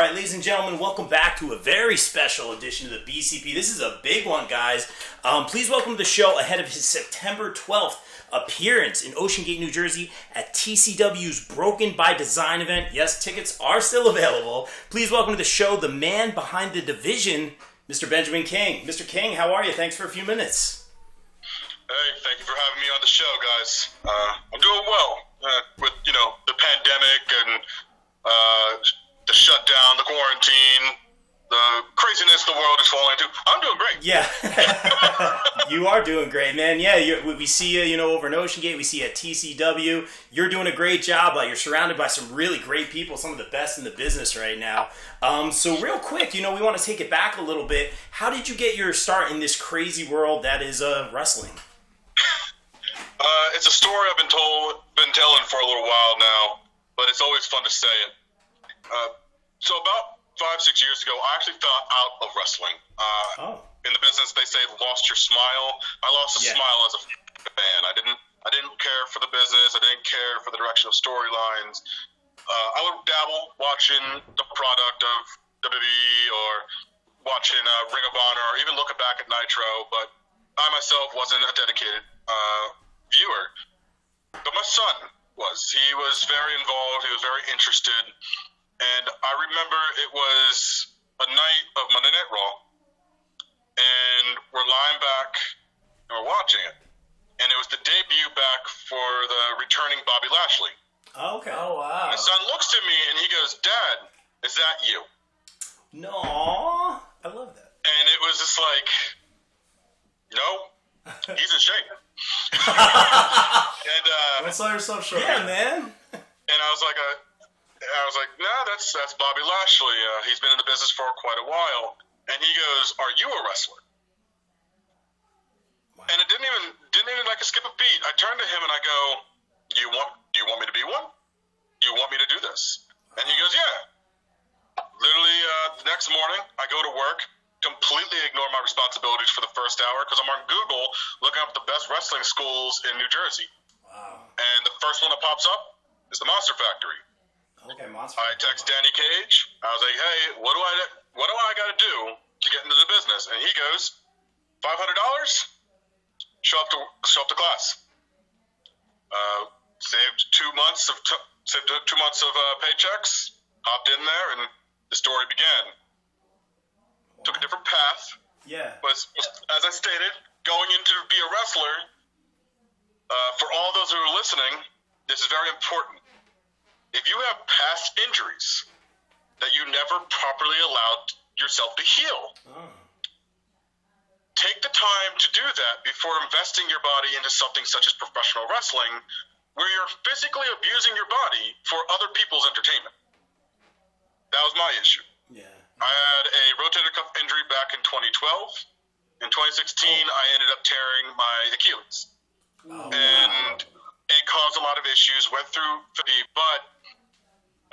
right, ladies and gentlemen, welcome back to a very special edition of the BCP. This is a big one, guys. Please welcome to the show ahead of his September 12th appearance in Ocean Gate, New Jersey at TCW's Broken by Design event. Yes, tickets are still available. Please welcome to the show the man behind the division, Mr. Benjamin King. Mr. King, how are you? Thanks for a few minutes. Hey, thank you for having me on the show, guys. I'm doing well with, the pandemic and the shutdown, the quarantine, the craziness the world is falling into. I'm doing great. Yeah. You are doing great, man. Yeah, we see you, over in Ocean Gate. We see you at TCW. You're doing a great job. You're surrounded by some really great people, some of the best in the business right now. So real quick, we want to take it back a little bit. How did you get your start in this crazy world that is wrestling? It's a story I've been telling for a little while now, but it's always fun to say it. So about 5-6 years ago, I actually fell out of wrestling. In the business, they say lost your smile. I lost a smile as a fan. I didn't care for the business. I didn't care for the direction of storylines. I would dabble watching the product of WWE or watching Ring of Honor or even looking back at Nitro, but I myself wasn't a dedicated viewer. But my son was. He was very involved. He was very interested. And I remember it was a night of Monday Night Raw, and we're lying back and we're watching it. And it was the debut back for the returning Bobby Lashley. Oh, okay. Oh, wow. My son looks at me and he goes, "Dad, is that you?" No, I love that. And it was just like, no, he's in shape. And don't sell yourself short. Yeah, man. And I was like, no, that's Bobby Lashley. He's been in the business for quite a while. And he goes, "Are you a wrestler?" Wow. And it didn't even like skip a beat. I turned to him and I go, Do you want me to be one? Do you want me to do this? And he goes, "Yeah." Literally, the next morning, I go to work, completely ignore my responsibilities for the first hour because I'm on Google looking up the best wrestling schools in New Jersey. Wow. And the first one that pops up is the Monster Factory. Okay, Monster. I text Danny Cage. I was like, "Hey, what do I got to do to get into the business?" And he goes, $500. Show up to class. Saved 2 months of paychecks. Hopped in there, and the story began. Wow. Took a different path. Yeah. But as I stated, going into be a wrestler. For all those who are listening, this is very important. If you have past injuries that you never properly allowed yourself to heal, take the time to do that before investing your body into something such as professional wrestling, where you're physically abusing your body for other people's entertainment. That was my issue. Yeah. I had a rotator cuff injury back in 2012. In 2016, I ended up tearing my Achilles. And it caused a lot of issues, went through 50, but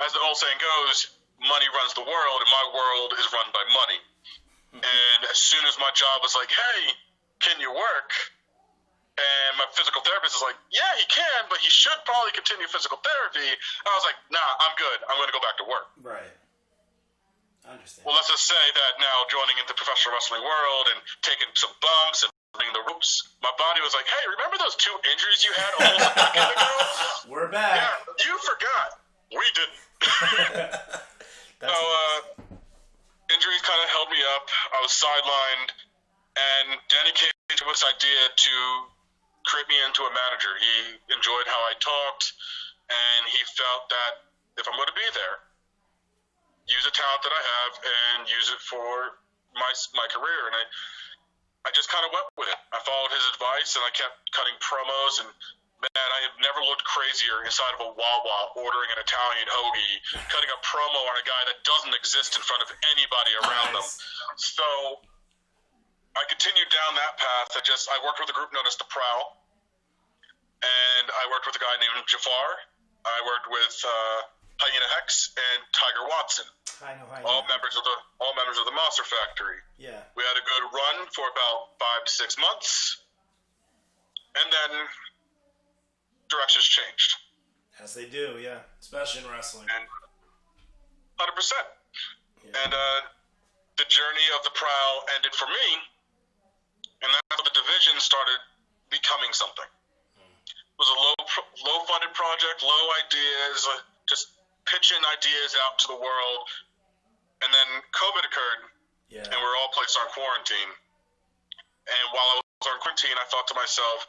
as the old saying goes, money runs the world, and my world is run by money. And as soon as my job was like, "Hey, can you work?" And my physical therapist is like, "Yeah, he can, but he should probably continue physical therapy." I was like, "Nah, I'm good. I'm going to go back to work." Right. I understand. Well, let's just say that now joining into the professional wrestling world and taking some bumps and running the ropes, my body was like, "Hey, remember those 2 injuries you had almost a decade ago?" We're back. Yeah, you forgot. We didn't. Injuries kind of held me up. I was sidelined, and Danny came to this idea to create me into a manager. He enjoyed how I talked, and he felt that if I'm going to be there, use the talent that I have and use it for my career. And I just kind of went with it. I followed his advice, and I kept cutting promos, and man, I have never looked crazier inside of a Wawa ordering an Italian hoagie, cutting a promo on a guy that doesn't exist in front of anybody around them. So I continued down that path. I worked with a group known as The Prowl, and I worked with a guy named Jafar. I worked with Hyena Hex and Tiger Watson. I know Hyena. All members of the Monster Factory. Yeah. We had a good run for about 5 to 6 months, and then directions changed. As they do, yeah. Especially in wrestling. And 100%. And the journey of the Prowl ended for me, and that's how the division started becoming something. It was a low-funded project, low ideas, just pitching ideas out to the world. And then COVID occurred, and we were all placed on quarantine. And while I was on quarantine, I thought to myself,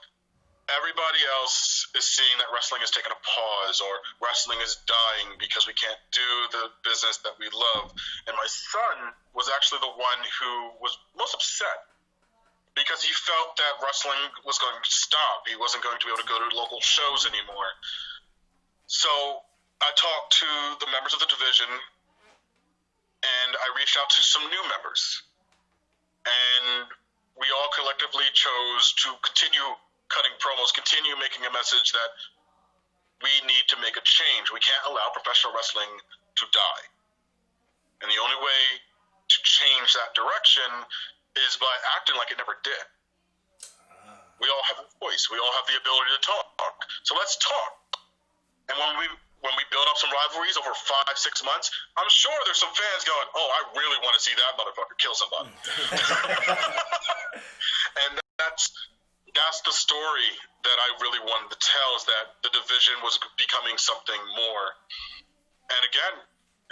everybody else is seeing that wrestling is taking a pause, or wrestling is dying because we can't do the business that we love. And my son was actually the one who was most upset because he felt that wrestling was going to stop. He wasn't going to be able to go to local shows anymore. So I talked to the members of the division, and I reached out to some new members. And we all collectively chose to continue cutting promos, continue making a message that we need to make a change. We can't allow professional wrestling to die. And the only way to change that direction is by acting like it never did. We all have a voice. We all have the ability to talk. So let's talk. And when we build up some rivalries over 5-6 months, I'm sure there's some fans going, oh, I really want to see that motherfucker kill somebody. And that's the story that I really wanted to tell, is that the division was becoming something more. And again,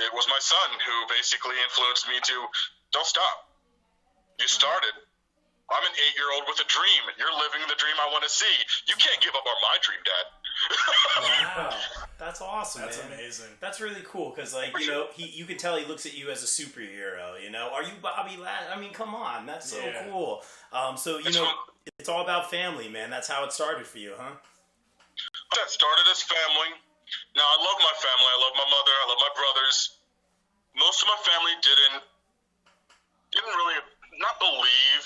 it was my son who basically influenced me to, don't stop. You started. I'm an 8-year-old with a dream. You're living the dream I want to see. You can't give up on my dream, Dad. Wow. That's awesome, That's man. amazing. That's really cool, because, like, you know, you can tell he looks at you as a superhero, you know? Are you Bobby Lashley? I mean, come on. That's so cool. So, you know, it's all about family, man. That's how it started for you, huh? That started as family. Now, I love my family. I love my mother. I love my brothers. Most of my family didn't really, not believe,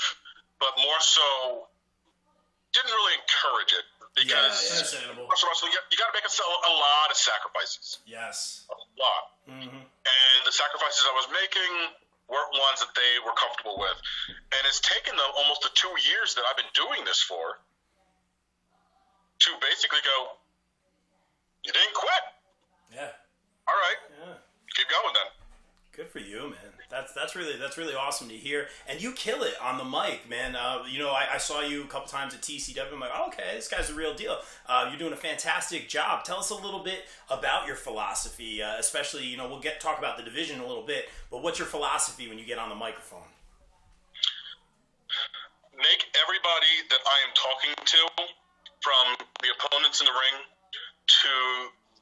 but more so didn't really encourage it. Because understandable. You got to make a lot of sacrifices. Yes. A lot. Mm-hmm. And the sacrifices I was making weren't ones that they were comfortable with. And it's taken them almost the 2 years that I've been doing this for to basically go, you didn't quit. Yeah. All right. Yeah. Keep going then. Good for you, man. That's really awesome to hear. And you kill it on the mic, man. You know, I saw you a couple times at TCW. I'm like, oh, okay, this guy's the real deal. You're doing a fantastic job. Tell us a little bit about your philosophy, especially, you know, we'll talk about the division in a little bit, but what's your philosophy when you get on the microphone? Make everybody that I am talking to, from the opponents in the ring to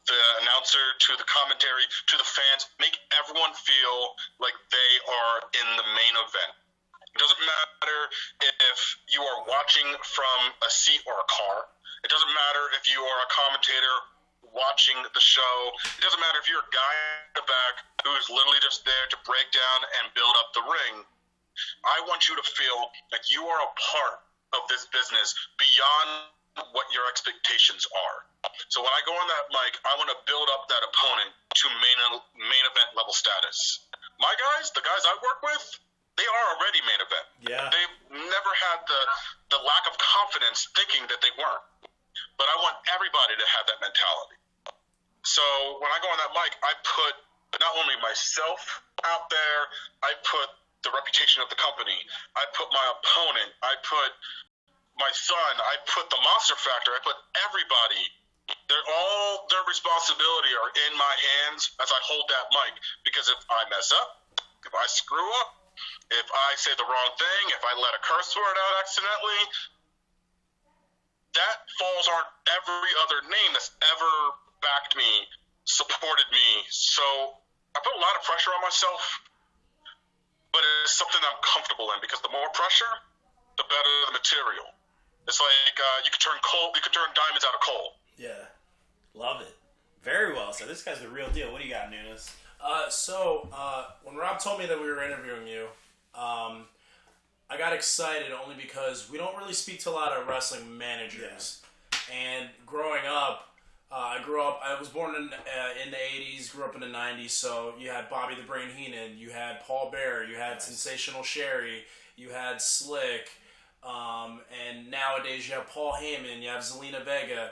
the announcer, to the commentary, to the fans, make everyone feel like they are in the main event. It doesn't matter if you are watching from a seat or a car. It doesn't matter if you are a commentator watching the show. It doesn't matter if you're a guy in the back who is literally just there to break down and build up the ring. I want you to feel like you are a part of this business beyond what your expectations are. So when I go on that mic, I want to build up that opponent to main event level status. My guys, the guys I work with, they are already main event. Yeah. They've never had the lack of confidence thinking that they weren't. But I want everybody to have that mentality. So when I go on that mic, I put not only myself out there, I put the reputation of the company, I put my opponent, I put my son, I put the monster factor, I put everybody. All their responsibility are in my hands as I hold that mic. Because if I mess up, if I screw up, if I say the wrong thing, if I let a curse word out accidentally, that falls on every other name that's ever backed me, supported me. So I put a lot of pressure on myself, but it's something I'm comfortable in, because the more pressure, the better the material. It's like you can turn diamonds out of coal. Yeah. Love it. Very well. So this guy's the real deal. What do you got, Nunes? When Rob told me that we were interviewing you, I got excited only because we don't really speak to a lot of wrestling managers. Yeah. And growing up, I was born in the 80s, grew up in the 90s, so you had Bobby the Brain Heenan, you had Paul Bearer, you had Sensational Sherry, you had Slick, and nowadays you have Paul Heyman, you have Zelina Vega.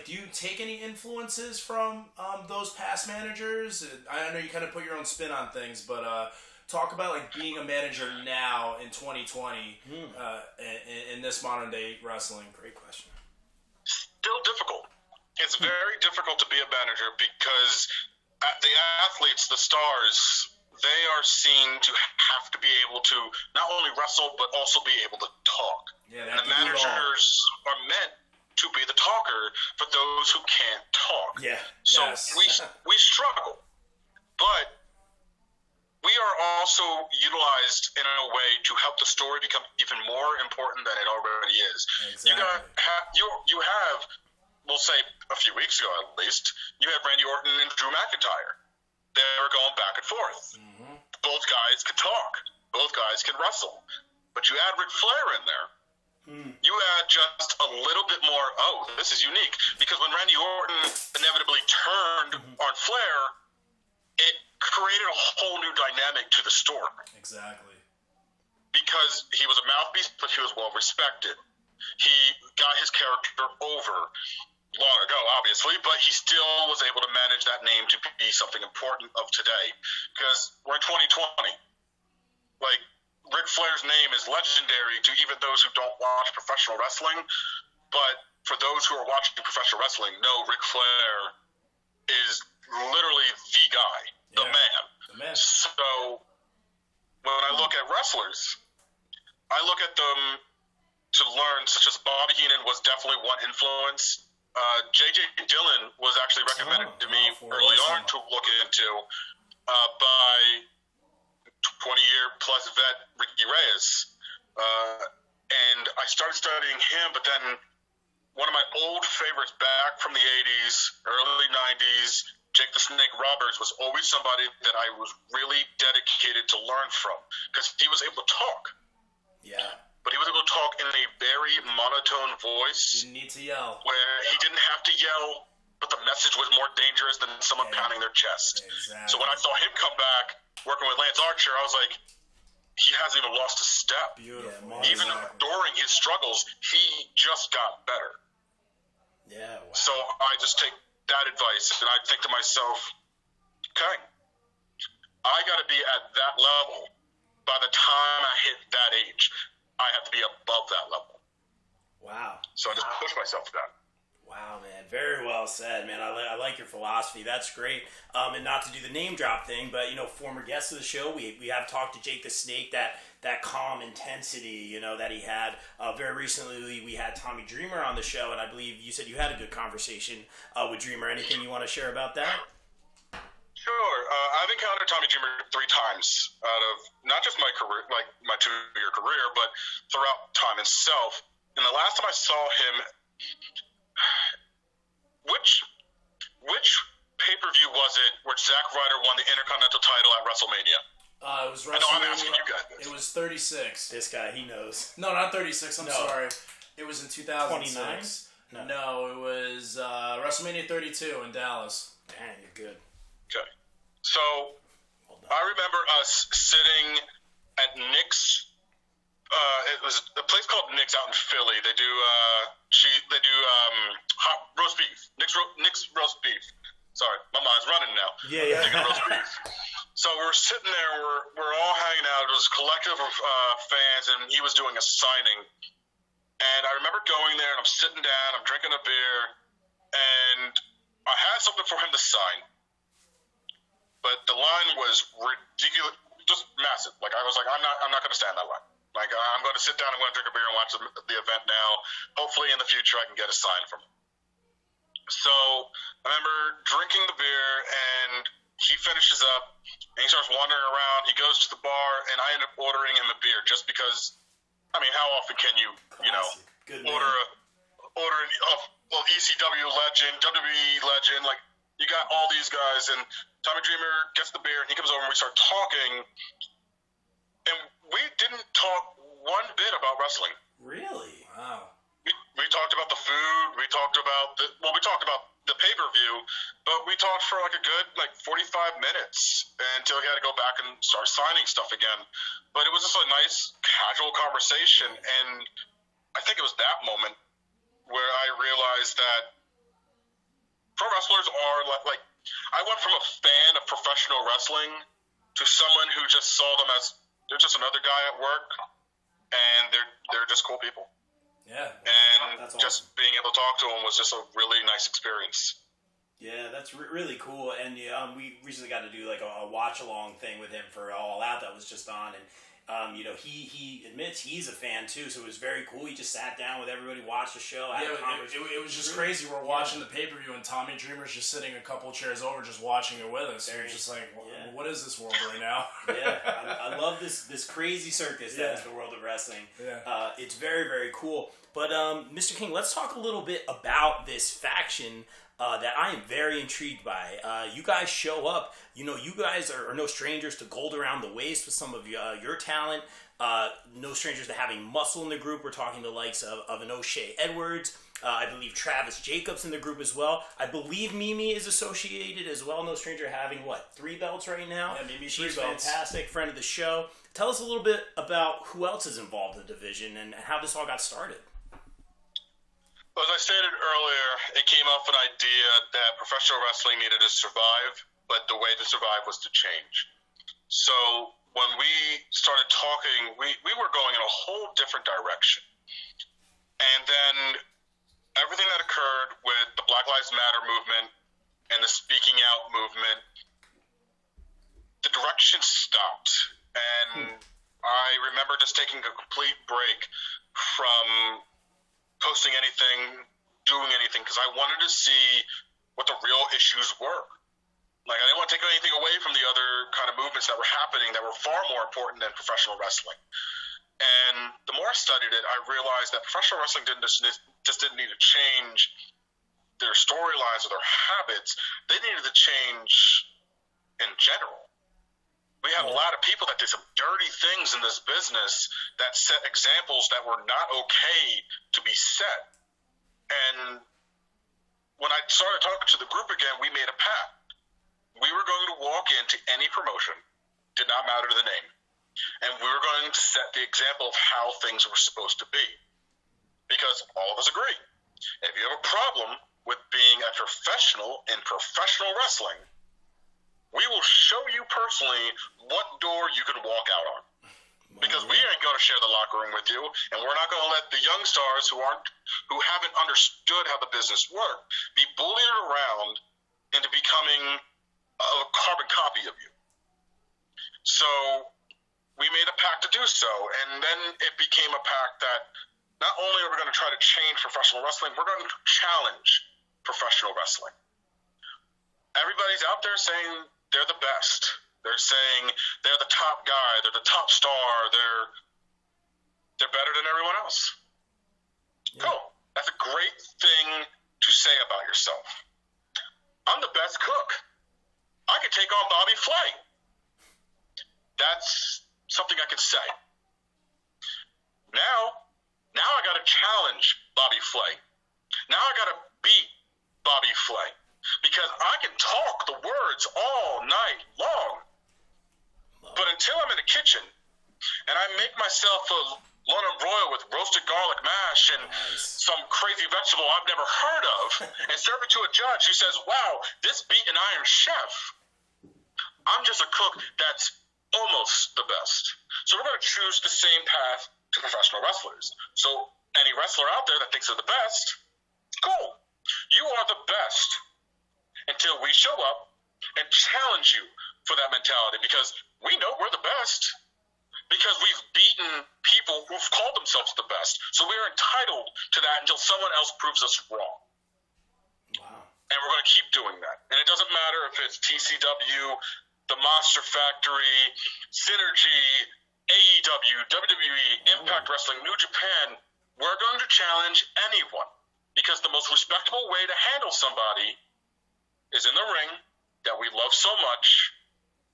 like, do you take any influences from those past managers? I know you kind of put your own spin on things, but talk about like being a manager now in 2020 in this modern day wrestling. Great question. Still difficult. It's very difficult to be a manager because the athletes, the stars, they are seen to have to be able to not only wrestle but also be able to talk. Yeah, and the managers are meant to be the talker for those who can't talk. Yeah. So yes. we struggle, but we are also utilized in a way to help the story become even more important than it already is. Exactly. You have, we'll say a few weeks ago at least, you had Randy Orton and Drew McIntyre. They were going back and forth. Mm-hmm. Both guys could talk. Both guys could wrestle. But you add Ric Flair in there. You add just a little bit more, this is unique. Because when Randy Orton inevitably turned on Flair, it created a whole new dynamic to the story. Exactly. Because he was a mouthpiece, but he was well respected. He got his character over long ago, obviously, but he still was able to manage that name to be something important of today. Because we're in 2020. Like, Ric Flair's name is legendary to even those who don't watch professional wrestling, but for those who are watching professional wrestling, know Ric Flair is literally the guy, the man. So when I look at wrestlers, I look at them to learn, such as Bobby Heenan was definitely one influence. J.J. Dillon was actually recommended to me early on to look into by 20-year-plus vet Ricky Reyes. And I started studying him, but then one of my old favorites back from the 80s, early 90s, Jake the Snake Roberts, was always somebody that I was really dedicated to learn from because he was able to talk. Yeah. But he was able to talk in a very monotone voice. Didn't need to yell. Where he didn't have to yell, but the message was more dangerous than someone pounding their chest. Exactly. So when I saw him come back working with Lance Archer, I was like, he hasn't even lost a step. Beautiful. Yeah, even during his struggles, he just got better. Yeah. Wow. So I just take that advice and I think to myself, okay, I got to be at that level. By the time I hit that age, I have to be above that level. Wow. So I just push myself to that. Wow, man. Very well said, man. I like your philosophy. That's great. And not to do the name drop thing, but, former guests of the show, we have talked to Jake the Snake, that calm intensity, that he had. Very recently, we had Tommy Dreamer on the show, and I believe you said you had a good conversation with Dreamer. Anything you want to share about that? Sure. I've encountered Tommy Dreamer 3 times out of not just my career, like my 2-year career, but throughout time itself. And the last time I saw him, which pay-per-view was it where Zack Ryder won the Intercontinental title at WrestleMania? It was WrestleMania. I know I'm asking you guys this. It was 36. This guy, he knows. No, not 36. I'm sorry. It was in 2006. 29? No, it was WrestleMania 32 in Dallas. Dang, you're good. Okay. So I remember us sitting at Nick's. It was a place called Nick's out in Philly. They do hot roast beef. Nick's roast beef. Sorry, my mind's running now. Yeah. Thinking roast beef. So we're sitting there. We're all hanging out. It was a collective of fans, and he was doing a signing. And I remember going there, and I'm sitting down. I'm drinking a beer, and I had something for him to sign. But the line was ridiculous, just massive. Like I was like, I'm not going to stand that line. Like I'm going to sit down, I'm going to drink a beer and watch the event now. Hopefully in the future I can get a sign from him. So I remember drinking the beer and he finishes up and he starts wandering around. He goes to the bar and I end up ordering him a beer just because. I mean, how often can you order an ECW legend, WWE legend, like. You got all these guys, and Tommy Dreamer gets the beer, and he comes over, and we start talking, and we didn't talk one bit about wrestling. Really? Wow. We talked about the food, we talked about the pay-per-view, but we talked for like a good 45 minutes until he had to go back and start signing stuff again. But it was just a nice, casual conversation, and I think it was that moment where I realized that pro wrestlers are like I went from a fan of professional wrestling to someone who just saw them as they're just another guy at work, and they're just cool people. Yeah, and that's just awesome. being able to talk to them was just a really nice experience. Yeah, that's really cool. And we recently got to do like a watch along thing with him for All Out that was just on, and he admits he's a fan too, so it was very cool. He just sat down with everybody, watched the show. It was just crazy. We're watching the pay-per-view, and Tommy Dreamer's just sitting a couple chairs over, just watching it with us. We're just like, what is this world right now? Yeah, I love this crazy circus that's the world of wrestling. Yeah. It's very, very cool. But Mr. King, let's talk a little bit about this faction that I am very intrigued by. You guys show up. You guys are no strangers to gold around the waist with some of your talent. No strangers to having muscle in the group. We're talking the likes of an O'Shea Edwards. I believe Travis Jacobs in the group as well. I believe Mimi is associated as well. No stranger having, 3 belts right now? Yeah, Mimi's She's 3 belts. fantastic, friend of the show. Tell us a little bit about who else is involved in the division and how this all got started. Well, as I stated earlier, it came off an idea that professional wrestling needed to survive, but the way to survive was to change. So when we started talking, we were going in a whole different direction. And then everything that occurred with the Black Lives Matter movement and the speaking out movement, the direction stopped. And I remember just taking a complete break from posting anything, doing anything, because I wanted to see what the real issues were. Like, I didn't want to take anything away from the other kind of movements that were happening that were far more important than professional wrestling. And the more I studied it, I realized that professional wrestling didn't need to change their storylines or their habits. They needed to change in general. We have a lot of people that did some dirty things in this business that set examples that were not okay to be set. And when I started talking to the group again, we made a pact. We were going to walk into any promotion, did not matter the name, and we were going to set the example of how things were supposed to be. Because all of us agree, if you have a problem with being a professional in professional wrestling, we will show you personally what door you can walk out on. Because we ain't going to share the locker room with you, and we're not going to let the young stars who haven't understood how the business works be bullied around into becoming a carbon copy of you. So we made a pact to do so, and then it became a pact that not only are we going to try to change professional wrestling, we're going to challenge professional wrestling. Everybody's out there saying they're the best. They're saying they're the top guy, they're the top star, they're better than everyone else. Yeah. Cool. That's a great thing to say about yourself. I'm the best cook. I could take on Bobby Flay. That's something I can say. Now I got to challenge Bobby Flay. Now I got to beat Bobby Flay. Because I can talk the words all night long. But until I'm in the kitchen and I make myself a London broil with roasted garlic mash and some crazy vegetable I've never heard of and serve it to a judge who says, wow, this beat an Iron Chef, I'm just a cook that's almost the best. So we're going to choose the same path to professional wrestlers. So any wrestler out there that thinks they're the best, cool. You are the best. Until we show up and challenge you for that mentality, because we know we're the best, because we've beaten people who've called themselves the best. So we're entitled to that until someone else proves us wrong. Wow. And we're going to keep doing that. And it doesn't matter if it's TCW, the Monster Factory, Synergy, AEW, WWE, Impact Wrestling, New Japan. We're going to challenge anyone, because the most respectable way to handle somebody is in the ring that we love so much,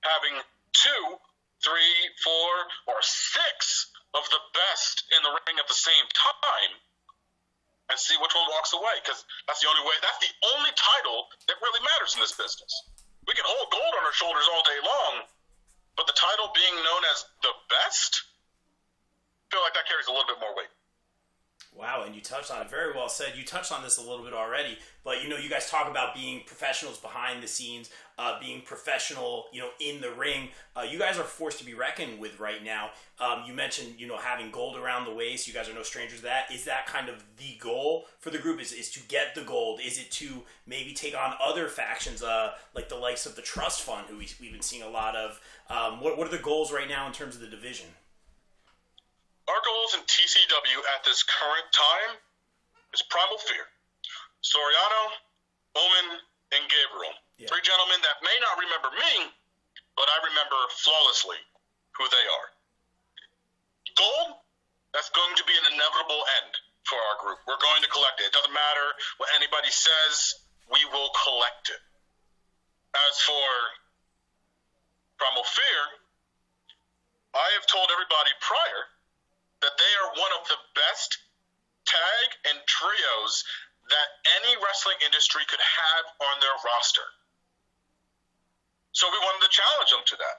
having 2, 3, 4, or 6 of the best in the ring at the same time, and see which one walks away, because that's the only way. That's the only title that really matters in this business. We can hold gold on our shoulders all day long, but the title being known as the best, I feel like that carries a little bit more weight. Wow, and you touched on it. Very well said. You touched on this a little bit already, but you guys talk about being professionals behind the scenes, being professional, in the ring. You guys are forced to be reckoned with right now. You mentioned, having gold around the waist. You guys are no strangers to that. Is that kind of the goal for the group? Is to get the gold? Is it to maybe take on other factions, like the likes of the Trust Fund, who we've been seeing a lot of? What are the goals right now in terms of the division? Our goals in TCW at this current time is Primal Fear, Soriano, Omen, and Gabriel. Yeah. 3 gentlemen that may not remember me, but I remember flawlessly who they are. Gold, that's going to be an inevitable end for our group. We're going to collect it. It doesn't matter what anybody says, we will collect it. As for Primal Fear, I have told everybody prior that they are one of the best tag and trios that any wrestling industry could have on their roster. So we wanted to challenge them to that.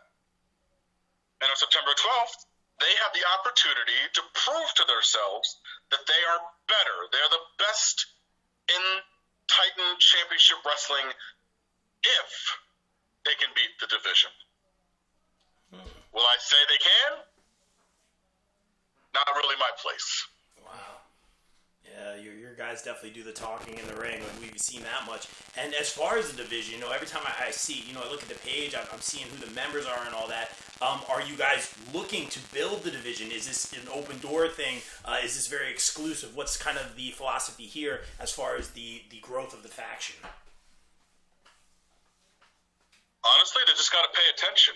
And on September 12th, they have the opportunity to prove to themselves that they are better. They're the best in Titan Championship Wrestling if they can beat the division. Will I say they can? Not really my place. Wow. Yeah, your guys definitely do the talking in the ring. Like, we've seen that much. And as far as the division, every time I see, I look at the page, I'm seeing who the members are and all that. Are you guys looking to build the division? Is this an open door thing? Is this very exclusive? What's kind of the philosophy here as far as the growth of the faction? Honestly, they just got to pay attention.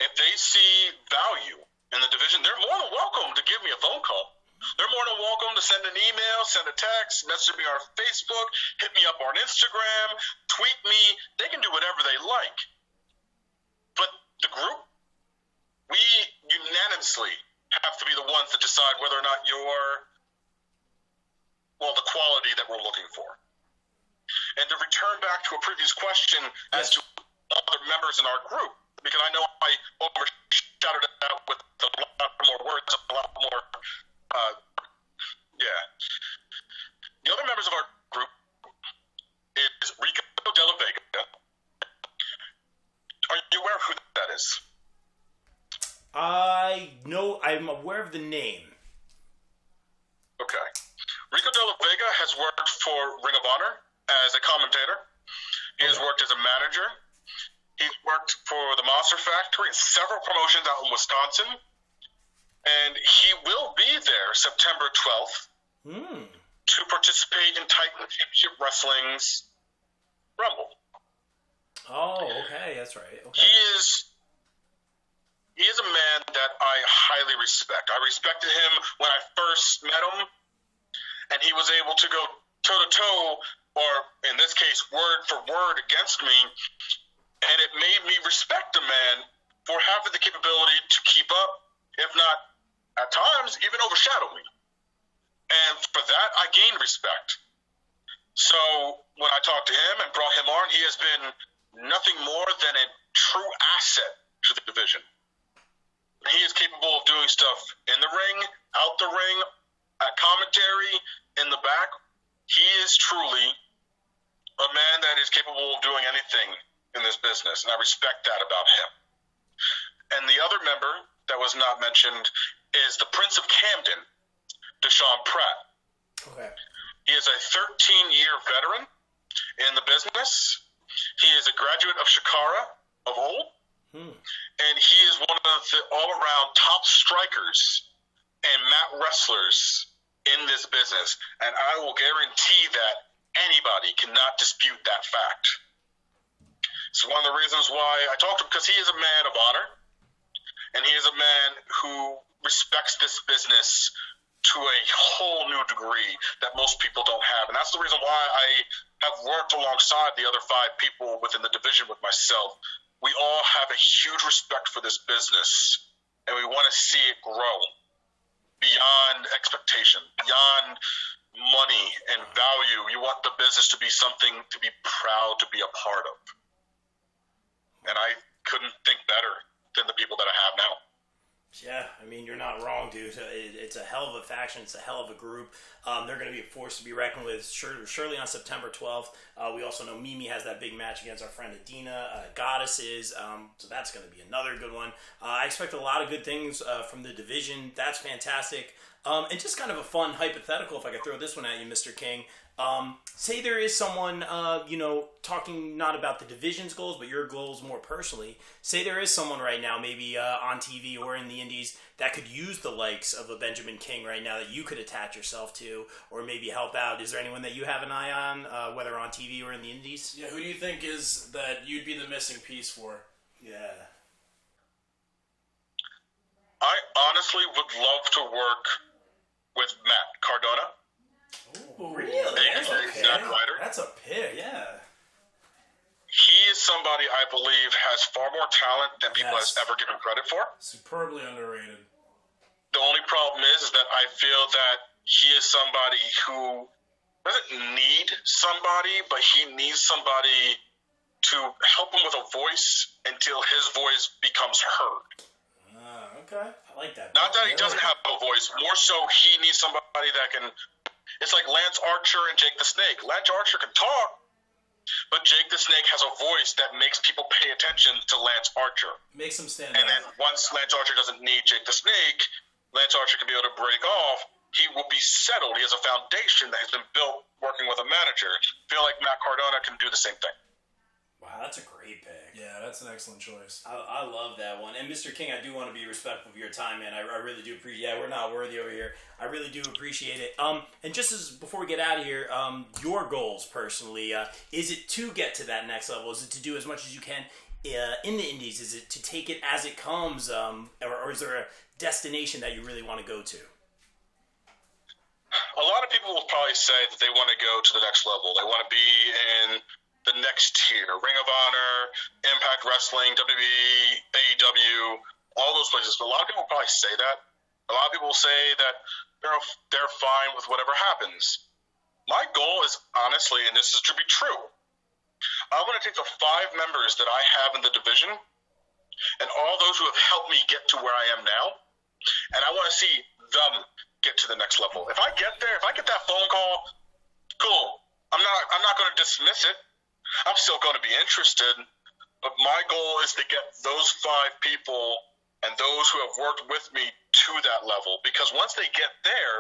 If they see value in the division, they're more than welcome to give me a phone call. They're more than welcome to send an email, send a text, message me on Facebook, hit me up on Instagram, tweet me. They can do whatever they like. But the group, we unanimously have to be the ones that decide whether or not you're, the quality that we're looking for. And to return back to a previous question as to other members in our group, because I know I overshadowed that with a lot more words, a lot more, The other members of our group is Rico De La Vega. Are you aware of who that is? I'm aware of the name. Okay. Rico De La Vega has worked for Ring of Honor as a commentator. He has worked as a manager. He's worked for the Monster Factory and several promotions out in Wisconsin. And he will be there September 12th to participate in Titan Championship Wrestling's Rumble. Oh, okay. That's right. Okay. He is a man that I highly respect. I respected him when I first met him, and he was able to go toe-to-toe, or in this case, word for word against me. And it made me respect a man for having the capability to keep up, if not, at times, even overshadow me. And for that, I gained respect. So when I talked to him and brought him on, he has been nothing more than a true asset to the division. He is capable of doing stuff in the ring, out the ring, at commentary, in the back. He is truly a man that is capable of doing anything in this business, and I respect that about him. And the other member that was not mentioned is the Prince of Camden, Deshaun Pratt. Okay. He is a 13-year veteran in the business. He is a graduate of Shikara of old, and he is one of the all-around top strikers and mat wrestlers in this business. And I will guarantee that anybody cannot dispute that fact. It's one of the reasons why I talked to him, because he is a man of honor, and he is a man who respects this business to a whole new degree that most people don't have. And that's the reason why I have worked alongside the other 5 people within the division with myself. We all have a huge respect for this business, and we want to see it grow beyond expectation, beyond money and value. You want the business to be something to be proud to be a part of. And I couldn't think better than the people that I have now. Yeah, I mean, you're not wrong, dude. It's a hell of a faction. It's a hell of a group. They're going to be a force to be reckoned with, surely on September 12th. We also know Mimi has that big match against our friend Adina, Goddesses, so that's going to be another good one. I expect a lot of good things from the division. That's fantastic. And just kind of a fun hypothetical, if I could throw this one at you, Mr. King. Say there is someone, talking not about the division's goals, but your goals more personally. Say there is someone right now, maybe on TV or in the indies, that could use the likes of a Benjamin King right now that you could attach yourself to or maybe help out. Is there anyone that you have an eye on, whether on TV or in the indies? Yeah, who do you think is that you'd be the missing piece for? Yeah. I honestly would love to work with Matt Cardona. Ooh, really? That's a pick. Yeah. He is somebody I believe has far more talent than people has ever given credit for. Superbly underrated. The only problem is that I feel that he is somebody who doesn't need somebody, but he needs somebody to help him with a voice until his voice becomes heard. Okay. I like that. Not that he doesn't have a voice, more so he needs somebody that can. It's like Lance Archer and Jake the Snake. Lance Archer can talk, but Jake the Snake has a voice that makes people pay attention to Lance Archer. Makes him stand And out. then once Lance Archer doesn't need Jake the Snake, Lance Archer can be able to break off. He will be settled. He has a foundation that has been built working with a manager. I feel like Matt Cardona can do the same thing. Wow, that's a great pick. Yeah, that's an excellent choice. I love that one. And Mr. King, I do want to be respectful of your time, man. I really do appreciate it. Yeah, we're not worthy over here. I really do appreciate it. And just as before we get out of here, your goals personally, is it to get to that next level? Is it to do as much as you can in the indies? Is it to take it as it comes? Or is there a destination that you really want to go to? A lot of people will probably say that they want to go to the next level. They want to be in the next tier. Ring of Honor, Impact Wrestling, WWE, AEW, all those places. But a lot of people will probably say that. A lot of people will say that they're fine with whatever happens. My goal is, honestly, and this is to be true, I want to take the 5 members that I have in the division and all those who have helped me get to where I am now, and I want to see them get to the next level. If I get there, if I get that phone call, cool. I'm not going to dismiss it. I'm still going to be interested, but my goal is to get those 5 people and those who have worked with me to that level, because once they get there,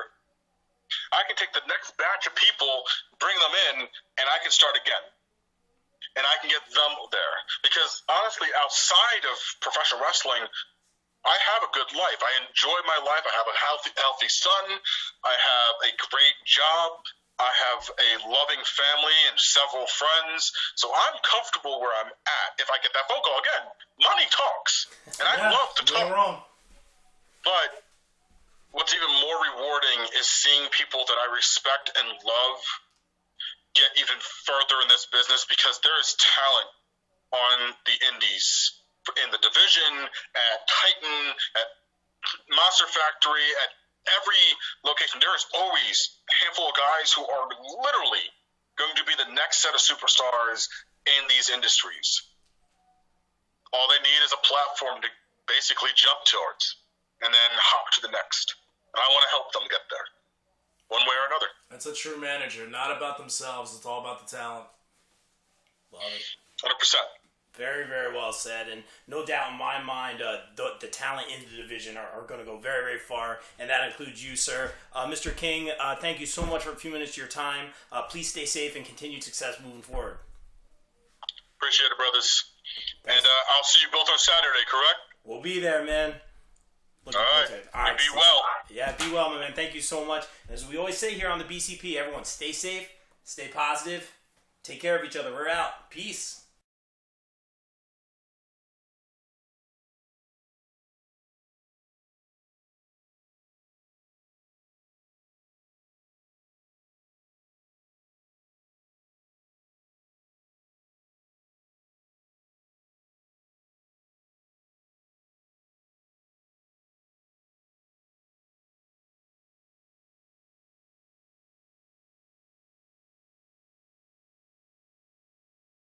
I can take the next batch of people, bring them in, and I can start again. And I can get them there. Because honestly, outside of professional wrestling, I have a good life. I enjoy my life. I have a healthy son. I have a great job. I have a loving family and several friends. So I'm comfortable where I'm at. If I get that phone call again, money talks. And I love to talk. Wrong. But what's even more rewarding is seeing people that I respect and love get even further in this business, because there is talent on the indies, in the division, at Titan, at Monster Factory, at every location. There is always a handful of guys who are literally going to be the next set of superstars in these industries. All they need is a platform to basically jump towards and then hop to the next. And I want to help them get there, one way or another. That's a true manager. Not about themselves. It's all about the talent. Love it. 100%. Very, very well said. And no doubt in my mind, the talent in the division are going to go very, very far. And that includes you, sir. Mr. King, thank you so much for a few minutes of your time. Please stay safe and continued success moving forward. Appreciate it, brothers. And I'll see you both on Saturday, correct? We'll be there, man. All right. Be well. Yeah, be well, my man. Thank you so much. As we always say here on the BCP, everyone stay safe, stay positive, take care of each other. We're out. Peace.